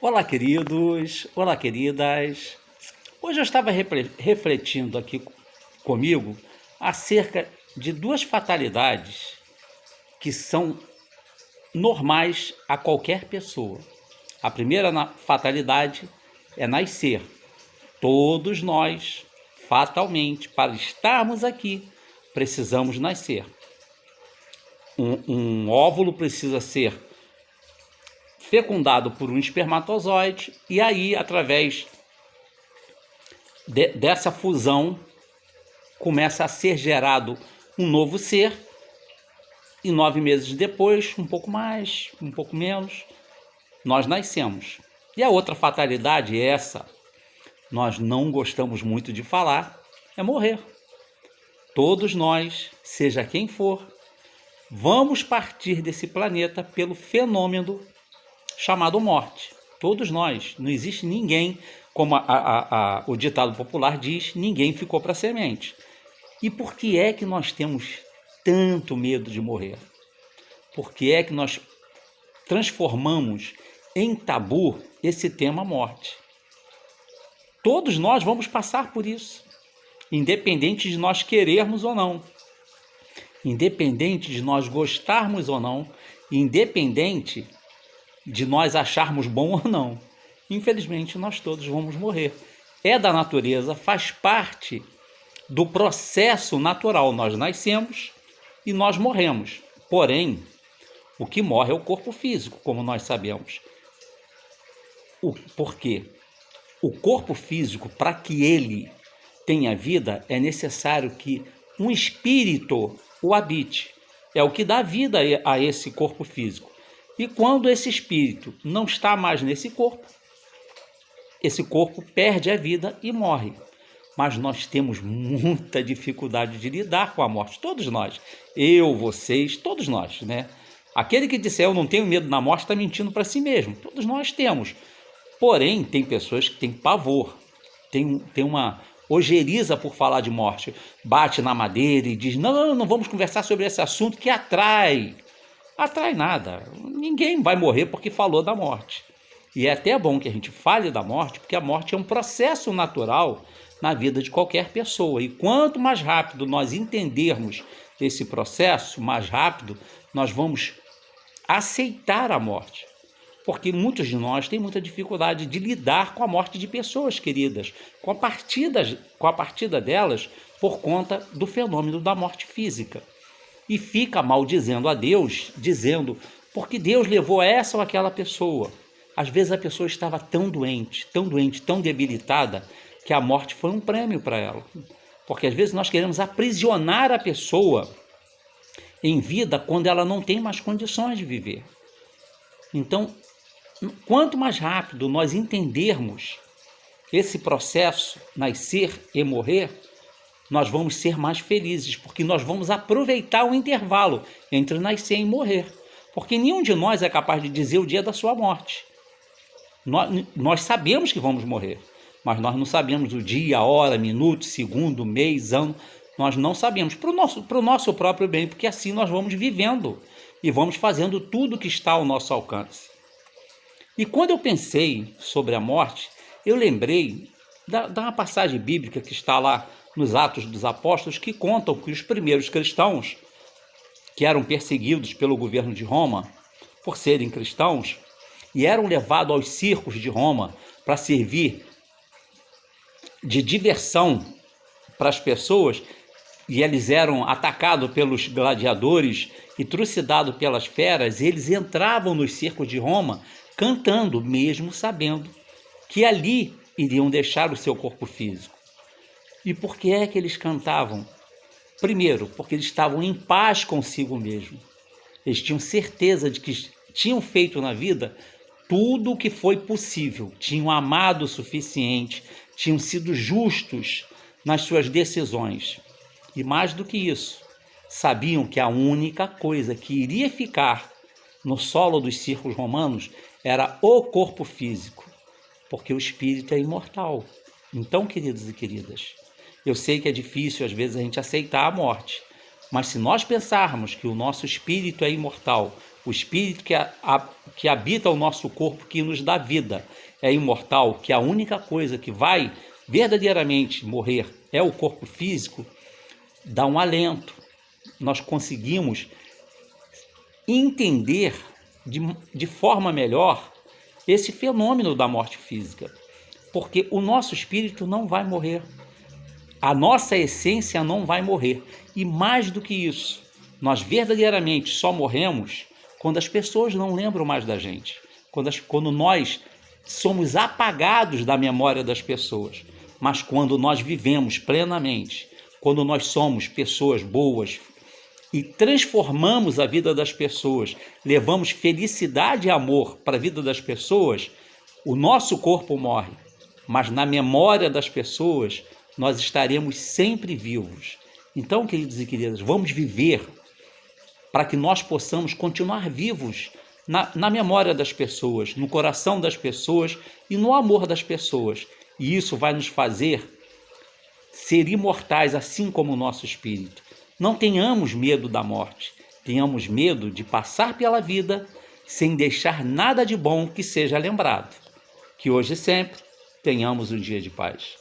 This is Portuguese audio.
Olá, queridos, olá, queridas. Hoje eu estava refletindo aqui comigo acerca de duas fatalidades que são normais a qualquer pessoa. A primeira fatalidade é nascer. Todos nós, fatalmente, para estarmos aqui, precisamos nascer. Um óvulo precisa ser fecundado por um espermatozoide e aí, através dessa fusão, começa a ser gerado um novo ser e 9 meses depois, um pouco mais, um pouco menos, nós nascemos. E a outra fatalidade é essa, nós não gostamos muito de falar, é morrer. Todos nós, seja quem for, vamos partir desse planeta pelo fenômeno chamado morte. Todos nós, não existe ninguém, como o ditado popular diz, ninguém ficou para semente. E por que é que nós temos tanto medo de morrer? Por que é que nós transformamos em tabu esse tema morte? Todos nós vamos passar por isso, independente de nós querermos ou não, independente de nós gostarmos ou não, independente de nós acharmos bom ou não. Infelizmente, nós todos vamos morrer. É da natureza, faz parte do processo natural. Nós nascemos e nós morremos. Porém, o que morre é o corpo físico, como nós sabemos. Por quê? O corpo físico, para que ele tenha vida, é necessário que um espírito o habite. É o que dá vida a esse corpo físico. E quando esse espírito não está mais nesse corpo, esse corpo perde a vida e morre. Mas nós temos muita dificuldade de lidar com a morte, todos nós. Eu, vocês, todos nós, né? Aquele que disser eu não tenho medo da morte está mentindo para si mesmo. Todos nós temos. Porém, tem pessoas que têm pavor, tem uma ojeriza por falar de morte. Bate na madeira e diz, não vamos conversar sobre esse assunto que atrai. Atrai nada, ninguém vai morrer porque falou da morte. E é até bom que a gente fale da morte, porque a morte é um processo natural na vida de qualquer pessoa. E quanto mais rápido nós entendermos esse processo, mais rápido nós vamos aceitar a morte. Porque muitos de nós têm muita dificuldade de lidar com a morte de pessoas queridas, com a partida delas por conta do fenômeno da morte física. E fica maldizendo a Deus, dizendo, porque Deus levou essa ou aquela pessoa. Às vezes a pessoa estava tão doente, tão debilitada, que a morte foi um prêmio para ela. Porque às vezes nós queremos aprisionar a pessoa em vida quando ela não tem mais condições de viver. Então, quanto mais rápido nós entendermos esse processo, nascer e morrer, nós vamos ser mais felizes, porque nós vamos aproveitar o intervalo entre nascer e morrer. Porque nenhum de nós é capaz de dizer o dia da sua morte. Nós sabemos que vamos morrer, mas nós não sabemos o dia, a hora, minuto, segundo, mês, ano. Nós não sabemos, para o nosso próprio bem, porque assim nós vamos vivendo e vamos fazendo tudo que está ao nosso alcance. E quando eu pensei sobre a morte, eu lembrei da uma passagem bíblica que está lá nos Atos dos Apóstolos, que contam que os primeiros cristãos, que eram perseguidos pelo governo de Roma por serem cristãos, e eram levados aos circos de Roma para servir de diversão para as pessoas, e eles eram atacados pelos gladiadores e trucidados pelas feras, e eles entravam nos circos de Roma cantando, mesmo sabendo que ali iriam deixar o seu corpo físico. E por que é que eles cantavam? Primeiro, porque eles estavam em paz consigo mesmo. Eles tinham certeza de que tinham feito na vida tudo o que foi possível. Tinham amado o suficiente, tinham sido justos nas suas decisões. E mais do que isso, sabiam que a única coisa que iria ficar no solo dos circos romanos era o corpo físico, porque o espírito é imortal. Então, queridos e queridas, eu sei que é difícil às vezes a gente aceitar a morte, Mas se nós pensarmos que o nosso espírito é imortal, o espírito que habita o nosso corpo, que nos dá vida, é imortal, que a única coisa que vai verdadeiramente morrer é o corpo físico, dá um alento. Nós conseguimos entender de forma melhor esse fenômeno da morte física, porque o nosso espírito não vai morrer, a nossa essência não vai morrer. E mais do que isso, nós verdadeiramente só morremos quando as pessoas não lembram mais da gente, quando nós somos apagados da memória das pessoas. Mas quando nós vivemos plenamente, quando nós somos pessoas boas e transformamos a vida das pessoas, levamos felicidade e amor para a vida das pessoas, o nosso corpo morre, mas na memória das pessoas nós estaremos sempre vivos. Então, queridos e queridas, vamos viver para que nós possamos continuar vivos na memória das pessoas, no coração das pessoas e no amor das pessoas. E isso vai nos fazer ser imortais, assim como o nosso espírito. Não tenhamos medo da morte, tenhamos medo de passar pela vida sem deixar nada de bom que seja lembrado. Que hoje e sempre tenhamos um dia de paz.